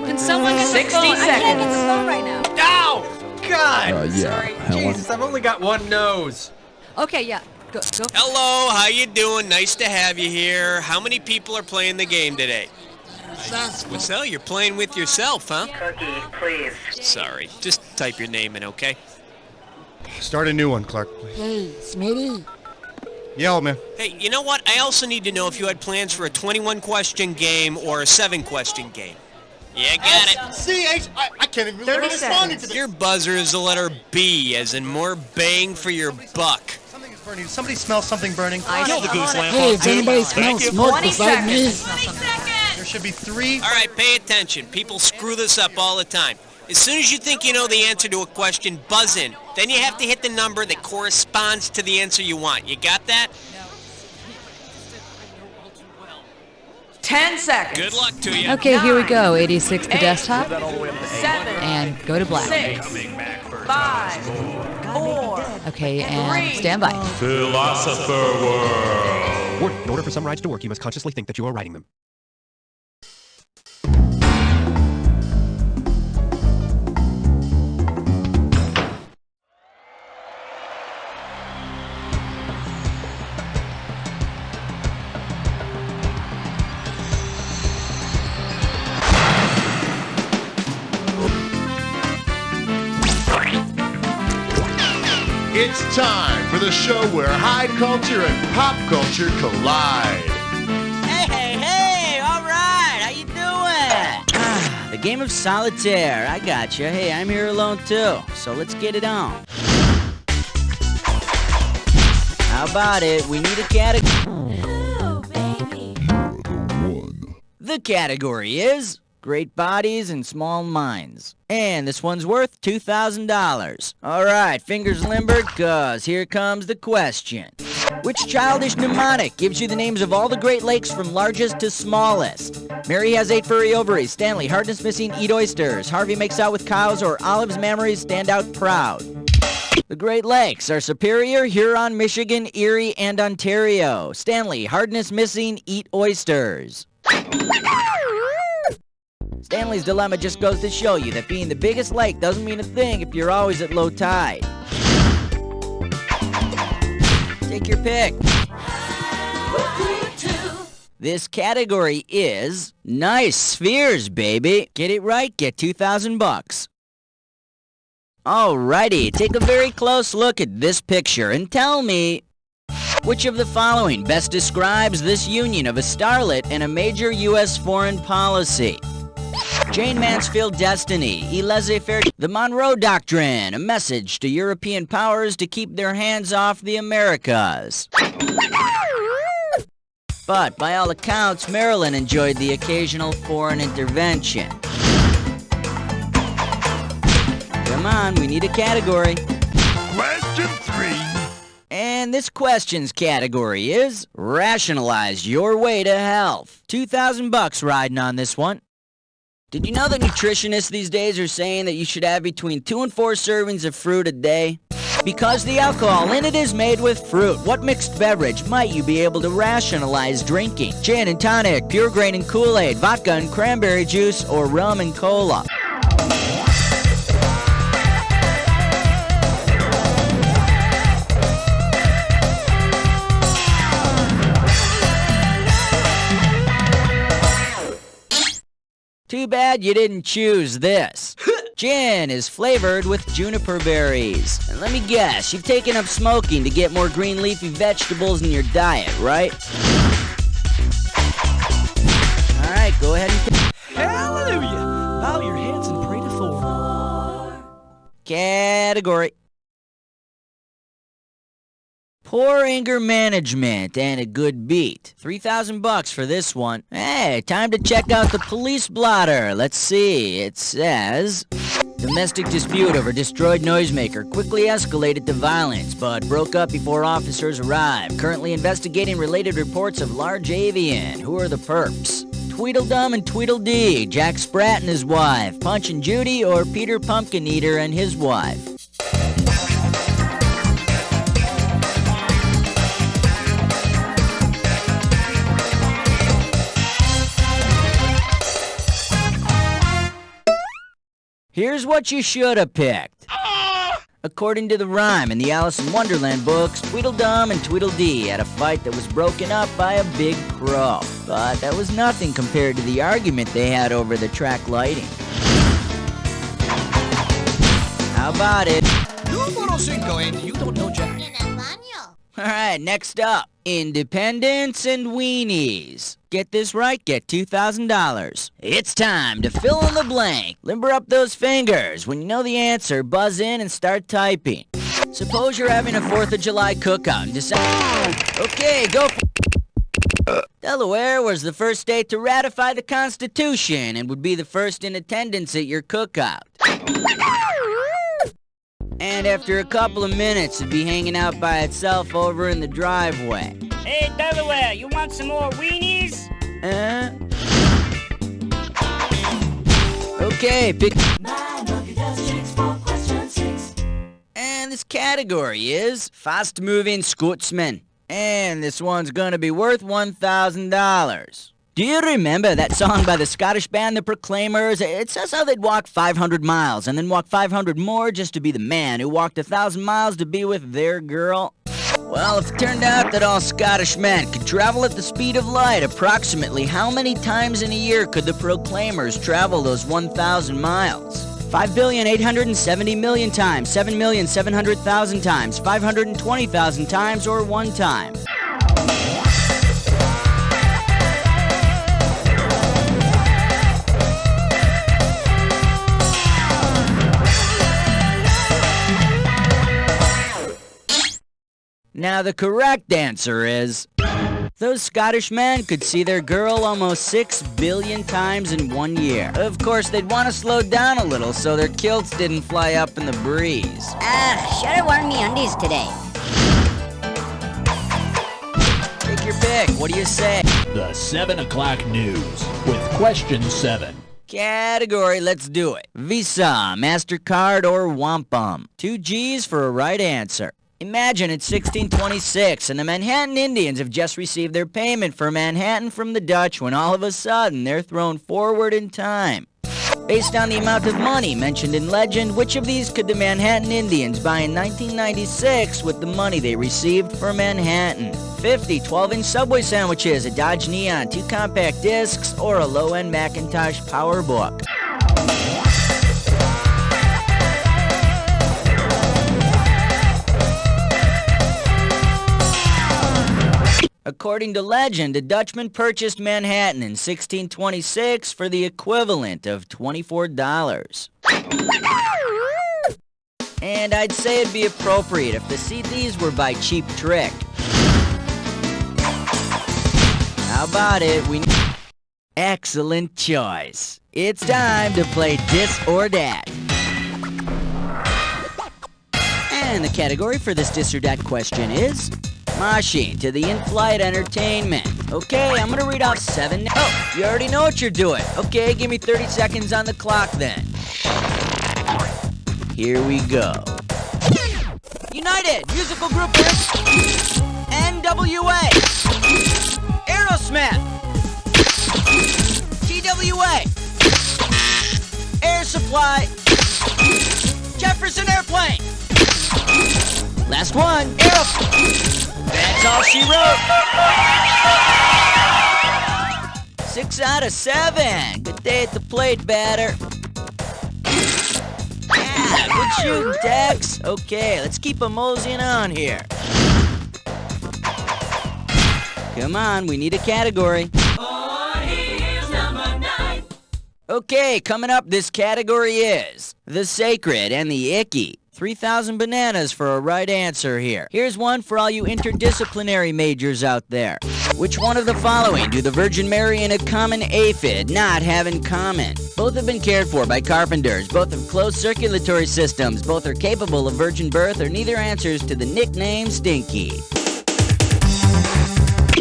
Can someone get 60 the phone? I can't get seconds. the phone right now. Ow! God! Yeah, Sorry. Helen. Jesus, I've only got one nose. Okay, yeah. Go. Hello, how you doing? Nice to have you here. How many people are playing the game today? So you're playing with yourself, huh? Cookie, please. Sorry, just type your name in, okay? Start a new one, Clark, please. Hey, Smitty. Yeah, old man. Hey, you know what? I also need to know if you had plans for a 21-question game or a 7-question game. Yeah, got it. See, I can't even believe 30 I'm responding seconds. to this. Your buzzer is the letter B, as in more bang for your buck. Something is burning. Does somebody smell something burning? Kill the goose lamp. Hey, if anybody smells smoke 20 beside me, seconds. There should be 3. All right, pay attention. People screw this up all the time. As soon as you think you know the answer to a question, buzz in. Then you have to hit the number that corresponds to the answer you want. You got that? 10 seconds. Good luck to you. Okay, here we go. 86 the desktop. 7, And go to black. 6, 5, 4. Okay, and stand by. Philosopher World. Warning, in order for some rides to work, you must consciously think that you are riding them. It's time for the show where high culture and pop culture collide. Hey, all right, how you doing? The game of solitaire, I gotcha. Hey, I'm here alone too, so let's get it on. How about it? We need a category. The category is great bodies and small minds. And this one's worth $2,000. All right, fingers limbered, cause here comes the question. Which childish mnemonic gives you the names of all the Great Lakes from largest to smallest? Mary has 8 furry ovaries. Stanley, hardness missing, eat oysters. Harvey makes out with cows, or Olive's memories stand out proud. The Great Lakes are Superior, Huron, Michigan, Erie, and Ontario. Stanley, hardness missing, eat oysters. Stanley's dilemma just goes to show you that being the biggest lake doesn't mean a thing if you're always at low tide. Take your pick. This category is nice spheres, baby. Get it right, get $2,000. Alrighty, take a very close look at this picture and tell me which of the following best describes this union of a starlet and a major U.S. foreign policy. Jane Mansfield Destiny, a laissez-faire, the Monroe Doctrine, a message to European powers to keep their hands off the Americas. But by all accounts, Maryland enjoyed the occasional foreign intervention. Come on, we need a category. Question 3. And this question's category is rationalize your way to health. $2,000 riding on this one. Did you know that nutritionists these days are saying that you should have between 2 and 4 servings of fruit a day? Because the alcohol in it is made with fruit. What mixed beverage might you be able to rationalize drinking? Gin and tonic, pure grain and Kool-Aid, vodka and cranberry juice, or rum and cola? Too bad you didn't choose this. Gin is flavored with juniper berries. And let me guess, you've taken up smoking to get more green leafy vegetables in your diet, right? Alright, go ahead and... Hallelujah! Bow your heads and pray to Thor. Category. Poor anger management and a good beat. $3,000 for this one. Hey, time to check out the police blotter. Let's see. It says, domestic dispute over destroyed noisemaker quickly escalated to violence, but broke up before officers arrived. Currently investigating related reports of large avian. Who are the perps? Tweedledum and Tweedledee, Jack Sprat and his wife, Punch and Judy, or Peter Pumpkin Eater and his wife. Here's what you should have picked. According to the rhyme in the Alice in Wonderland books, Tweedledum and Tweedledee had a fight that was broken up by a big crow. But that was nothing compared to the argument they had over the track lighting. How about it? Numero 5, and you don't know Jack. Alright, next up. Independence and weenies. Get this right, get $2,000. It's time to fill in the blank. Limber up those fingers. When you know the answer, buzz in and start typing. Suppose you're having a 4th of July cookout and decide... Okay, go for... Delaware was the first state to ratify the Constitution and would be the first in attendance at your cookout. And after a couple of minutes, it'd be hanging out by itself over in the driveway. Hey, Delaware, you want some more weenies? Okay, pick... And this category is fast-moving Scotsman. And this one's gonna be worth $1,000. Do you remember that song by the Scottish band The Proclaimers? It says how they'd walk 500 miles and then walk 500 more just to be the man who walked 1,000 miles to be with their girl. Well, if it turned out that all Scottish men could travel at the speed of light, approximately how many times in a year could the Proclaimers travel those 1,000 miles? 5,870,000,000 times, 7,700,000 times, 520,000 times, or one time? Now the correct answer is... Those Scottish men could see their girl almost 6 billion times in 1 year. Of course, they'd want to slow down a little so their kilts didn't fly up in the breeze. Should have worn me undies today. Take your pick. What do you say? The 7 o'clock news with question 7. Category, let's do it. Visa, MasterCard, or Wampum. 2 G's for a right answer. Imagine it's 1626 and the Manhattan Indians have just received their payment for Manhattan from the Dutch when all of a sudden they're thrown forward in time. Based on the amount of money mentioned in legend, which of these could the Manhattan Indians buy in 1996 with the money they received for Manhattan? 50 12-inch Subway sandwiches, a Dodge Neon, 2 compact discs, or a low-end Macintosh PowerBook? According to legend, a Dutchman purchased Manhattan in 1626 for the equivalent of $24. And I'd say it'd be appropriate if the CDs were by Cheap Trick. How about it? Excellent choice. It's time to play This or That. And the category for this This or That question is... moshing to the in-flight entertainment. Okay, I'm gonna read off 7... Oh, you already know what you're doing. Okay, give me 30 seconds on the clock then. Here we go. United, musical group NWA, Aerosmith, TWA, Air Supply, Jefferson Airplane. Last one, That's all she wrote. 6 out of 7. Good day at the plate, batter. Yeah, good shooting, Tex. Okay, let's keep a moseying on here. Come on, we need a category. Okay, coming up, this category is the sacred and the icky. 3,000 bananas for a right answer here. Here's one for all you interdisciplinary majors out there. Which one of the following do the Virgin Mary and a common aphid not have in common? Both have been cared for by carpenters. Both have closed circulatory systems. Both are capable of virgin birth, or neither answers to the nickname Stinky.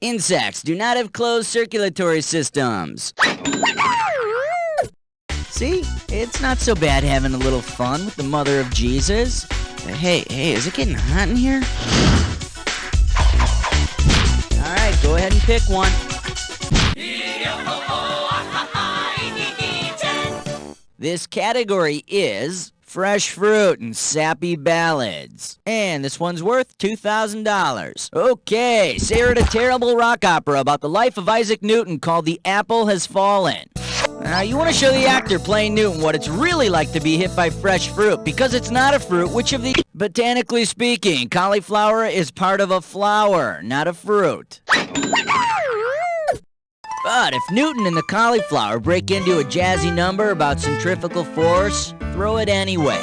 Insects do not have closed circulatory systems. See, it's not so bad having a little fun with the mother of Jesus. Hey, is it getting hot in here? All right, go ahead and pick one. This category is fresh fruit and sappy ballads. And this one's worth $2,000. Okay, say her a terrible rock opera about the life of Isaac Newton called The Apple Has Fallen. Now, you want to show the actor playing Newton what it's really like to be hit by fresh fruit, because it's not a fruit. Which of the... Botanically speaking, cauliflower is part of a flower, not a fruit. But if Newton and the cauliflower break into a jazzy number about centrifugal force, throw it anyway.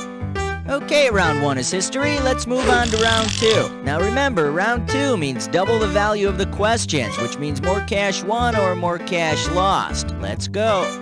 Okay, round 1 is history. Let's move on to round 2. Now remember, round 2 means double the value of the questions, which means more cash won or more cash lost. Let's go.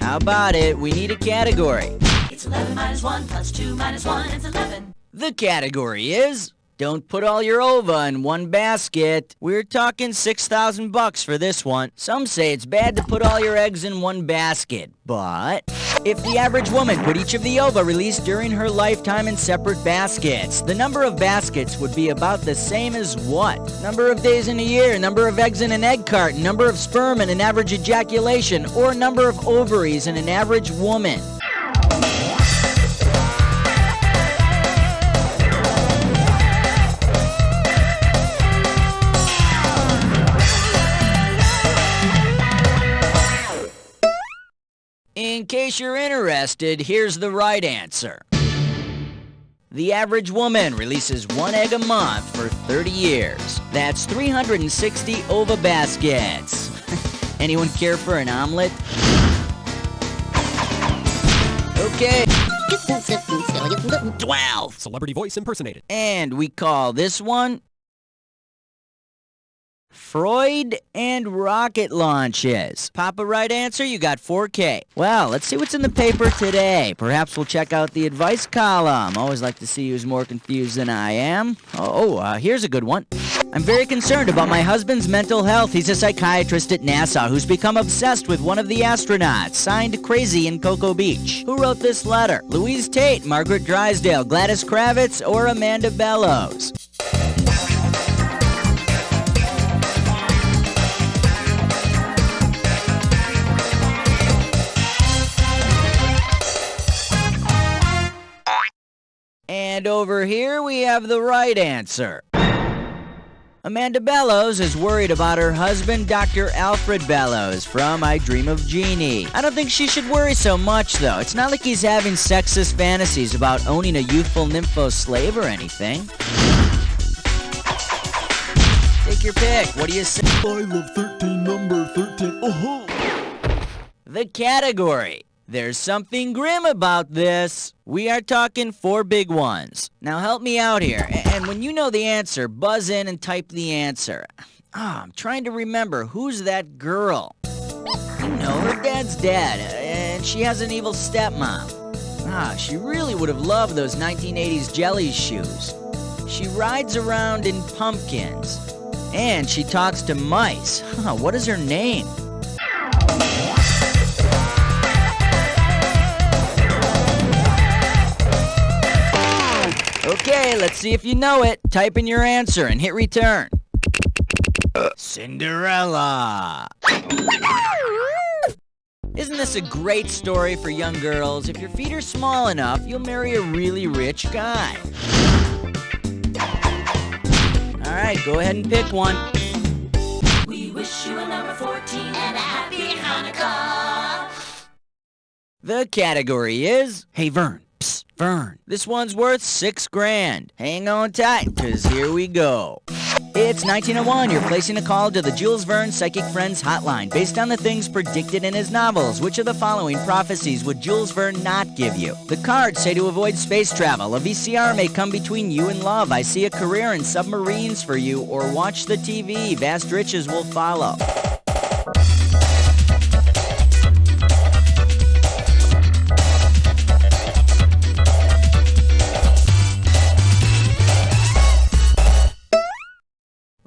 How about it? We need a category. It's 11 minus 1 plus 2 minus 1. It's 11. The category is... Don't put all your ova in one basket. We're talking $6,000 for this one. Some say it's bad to put all your eggs in one basket, but if the average woman put each of the ova released during her lifetime in separate baskets, the number of baskets would be about the same as what? Number of days in a year, number of eggs in an egg carton, number of sperm in an average ejaculation, or number of ovaries in an average woman. In case you're interested, here's the right answer. The average woman releases 1 egg a month for 30 years. That's 360 ova baskets. Anyone care for an omelet? Okay. 12. Celebrity voice impersonated. And we call this one Freud and rocket launches. Pop a right answer, you got 4K. Well, let's see what's in the paper today. Perhaps we'll check out the advice column. Always like to see who's more confused than I am. Here's a good one. I'm very concerned about my husband's mental health. He's a psychiatrist at NASA who's become obsessed with one of the astronauts. Signed, Crazy in Cocoa Beach. Who wrote this letter? Louise Tate, Margaret Drysdale, Gladys Kravitz, or Amanda Bellows? And over here we have the right answer. Amanda Bellows is worried about her husband, Dr. Alfred Bellows, from I Dream of Jeannie. I don't think she should worry so much, though. It's not like he's having sexist fantasies about owning a youthful nympho slave or anything. Take your pick. What do you say? I love 13, number 13. Oh-ho! The category. There's something grim about this. We are talking 4 big ones. Now help me out here, and when you know the answer, buzz in and type the answer. I'm trying to remember, who's that girl? You know, her dad's dead, and she has an evil stepmom. She really would have loved those 1980s jelly shoes. She rides around in pumpkins, and she talks to mice. What is her name? Okay, let's see if you know it. Type in your answer and hit return. Cinderella. Isn't this a great story for young girls? If your feet are small enough, you'll marry a really rich guy. Alright, go ahead and pick one. We wish you a number 14 and a happy Hanukkah. The category is... Hey, Vern. Psst, Vern. This one's worth $6,000. Hang on tight, cause here we go. It's 1901. You're placing a call to the Jules Verne Psychic Friends hotline. Based on the things predicted in his novels, which of the following prophecies would Jules Verne not give you? The cards say to avoid space travel. A VCR may come between you and love. I see a career in submarines for you. Or watch the TV. Vast riches will follow.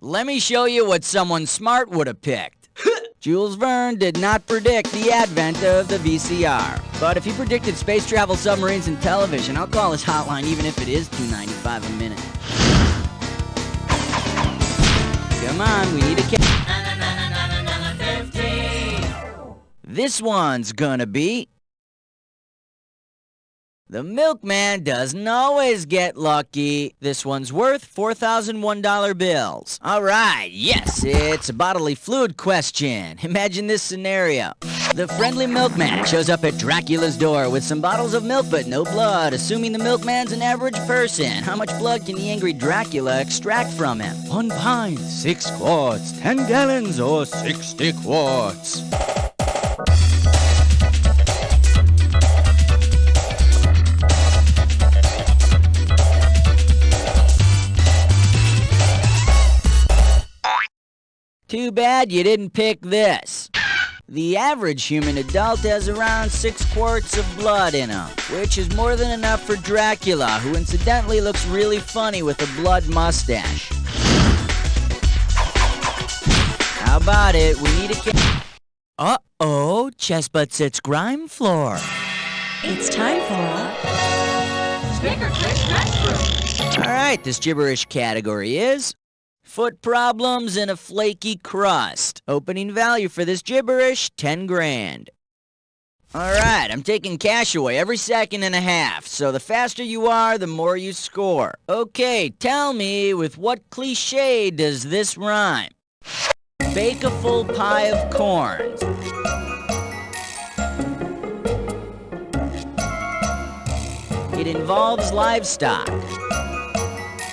Let me show you what someone smart would have picked. Jules Verne did not predict the advent of the VCR. But if he predicted space travel, submarines, and television, I'll call his hotline even if it is $2.95 a minute. Come on, we need a This one's gonna be... The milkman doesn't always get lucky. This one's worth $4,001 bills. All right, yes, it's a bodily fluid question. Imagine this scenario. The friendly milkman shows up at Dracula's door with some bottles of milk but no blood. Assuming the milkman's an average person, how much blood can the angry Dracula extract from him? 1 pint, 6 quarts, 10 gallons, or 60 quarts? Too bad you didn't pick this. The average human adult has around 6 quarts of blood in him, which is more than enough for Dracula, who incidentally looks really funny with a blood mustache. How about it? We need a Uh-oh, Chessbutt sits grime floor. It's time for Snicker Click Restroom. All right, this gibberish category is foot problems and a flaky crust. Opening value for this gibberish, 10 grand. All right, I'm taking cash away every second and a half, so the faster you are, the more you score. Okay, tell me, with what cliche does this rhyme? Bake a full pie of corn. It involves livestock.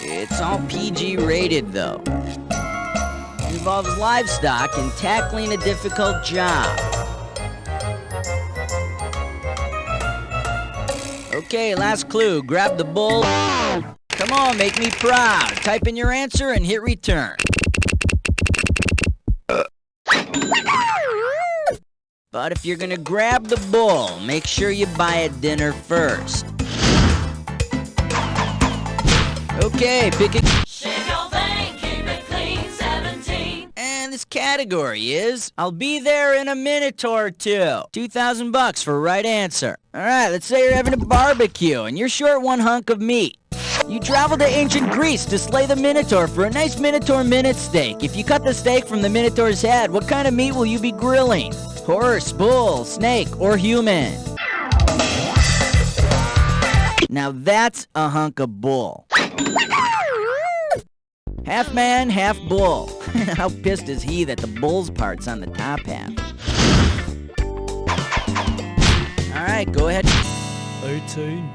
It's all PG rated, though. It involves livestock and tackling a difficult job. Okay, last clue. Grab the bull. Come on, make me proud. Type in your answer and hit return. But if you're gonna grab the bull, make sure you buy it dinner first. Okay, pick a... Shave your thing, keep it clean, 17. And this category is... I'll be there in a minute or two. $2,000 for right answer. Alright, let's say you're having a barbecue and you're short 1 hunk of meat. You travel to ancient Greece to slay the Minotaur for a nice Minotaur minute steak. If you cut the steak from the Minotaur's head, what kind of meat will you be grilling? Horse, bull, snake, or human? Now that's a hunk of bull. Half man, half bull. How pissed is he that the bull's part's on the top half? Alright, go ahead. 18.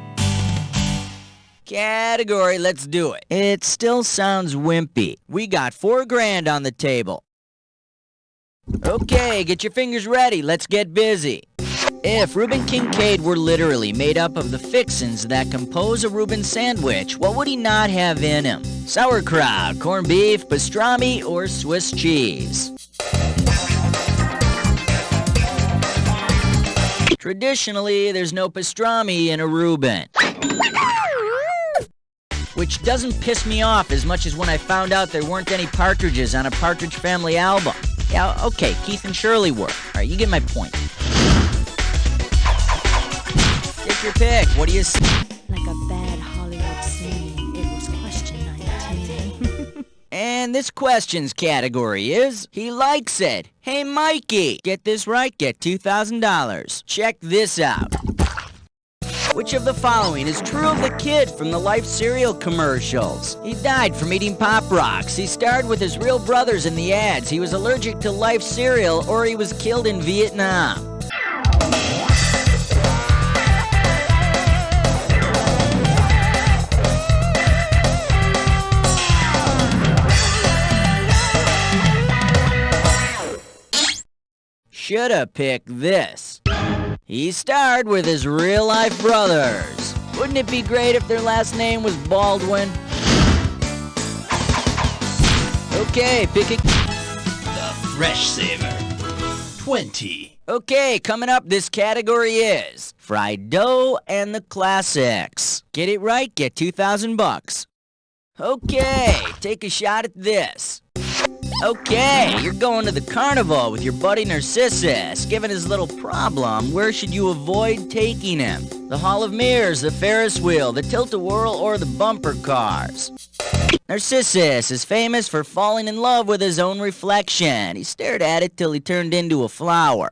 Category, let's do it. It still sounds wimpy. We got 4 grand on the table. Okay, get your fingers ready. Let's get busy. If Reuben Kincaid were literally made up of the fixins that compose a Reuben sandwich, what would he not have in him? Sauerkraut, corned beef, pastrami, or Swiss cheese? Traditionally, there's no pastrami in a Reuben. Which doesn't piss me off as much as when I found out there weren't any Partridges on a Partridge Family album. Yeah, okay, Keith and Shirley were. Alright, you get my point. Take your pick. What do you see? Like a bad Hollywood scene. It was question 19. And this questions category is, he likes it. Hey, Mikey, get this right, get $2,000. Check this out. Which of the following is true of the kid from the Life cereal commercials? He died from eating Pop Rocks. He starred with his real brothers in the ads. He was allergic to Life cereal, or he was killed in Vietnam. Shoulda picked this. He starred with his real-life brothers. Wouldn't it be great if their last name was Baldwin? Okay, pick a... The Fresh Saver. 20. Okay, coming up, this category is fried dough and the classics. Get it right, get $2,000. Okay, take a shot at this. Okay, you're going to the carnival with your buddy Narcissus. Given his little problem, where should you avoid taking him? the Hall of Mirrors, the Ferris wheel, the Tilt-A-Whirl, or the bumper cars? Narcissus is famous for falling in love with his own reflection. He stared at it till he turned into a flower.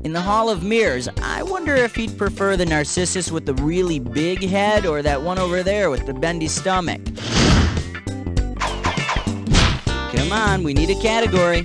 In the Hall of Mirrors, I wonder if he'd prefer the Narcissus with the really big head or that one over there with the bendy stomach. Come on, we need a category.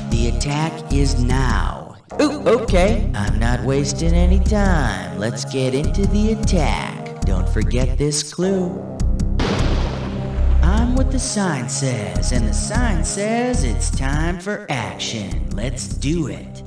The attack is now. Ooh, okay. I'm not wasting any time. Let's get into the attack. Don't forget this clue. I'm what the sign says, and the sign says it's time for action. Let's do it.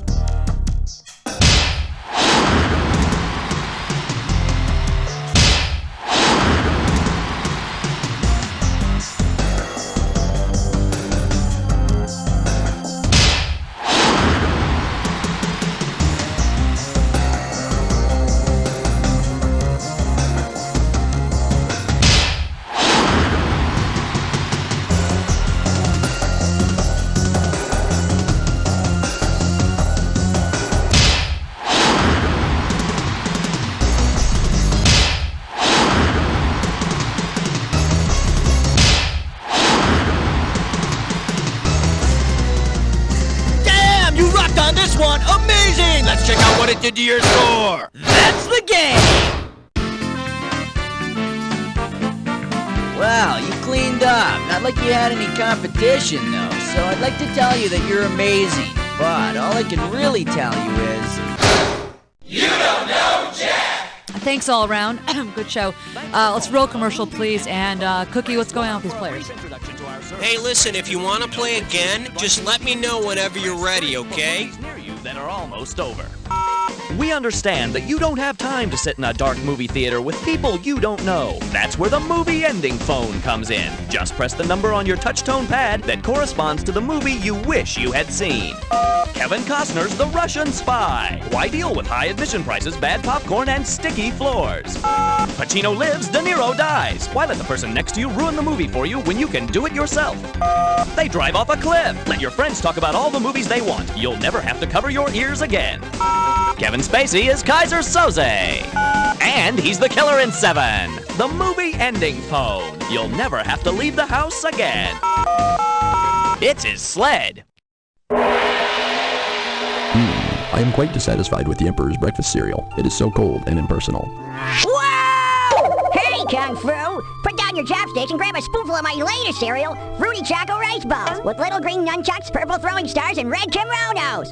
On this one, amazing! Let's check out what it did to your score. That's the game! Wow, you cleaned up. Not like you had any competition, though. So I'd like to tell you that you're amazing. But all I can really tell you is... You don't know Jack! Thanks all around. Good show. Let's roll commercial, please. And Cookie, what's going on with these players? Hey, listen, if you want to play again, just let me know whenever you're ready, okay? That are almost over. We understand that you don't have time to sit in a dark movie theater with people you don't know. That's where the movie ending phone comes in. Just press the number on your touch-tone pad that corresponds to the movie you wish you had seen. Kevin Costner's The Russian Spy. Why deal with high admission prices, bad popcorn, and sticky floors? Pacino lives, De Niro dies. Why let the person next to you ruin the movie for you when you can do it yourself? They drive off a cliff. Let your friends talk about all the movies they want. You'll never have to cover your ears again. Kevin Spacey is Kaiser Soze. And he's the killer in Seven. The movie ending phone. You'll never have to leave the house again. It's his sled. I am quite dissatisfied with the Emperor's breakfast cereal. It is so cold and impersonal. Whoa! Hey, Kung Fu! Put down your chopsticks and grab a spoonful of my latest cereal, Fruity Choco Rice Balls, with little green nunchucks, purple throwing stars, and red Kimronos.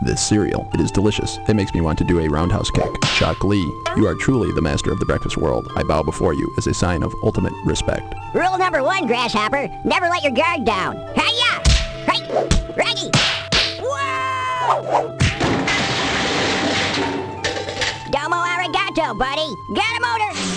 This cereal, it is delicious. It makes me want to do a roundhouse kick. Shock Lee, you are truly the master of the breakfast world. I bow before you as a sign of ultimate respect. Rule number 1, Grasshopper, never let your guard down. Hi-ya! Hey! Ready! Whoa! Domo arigato, buddy. Got a motor!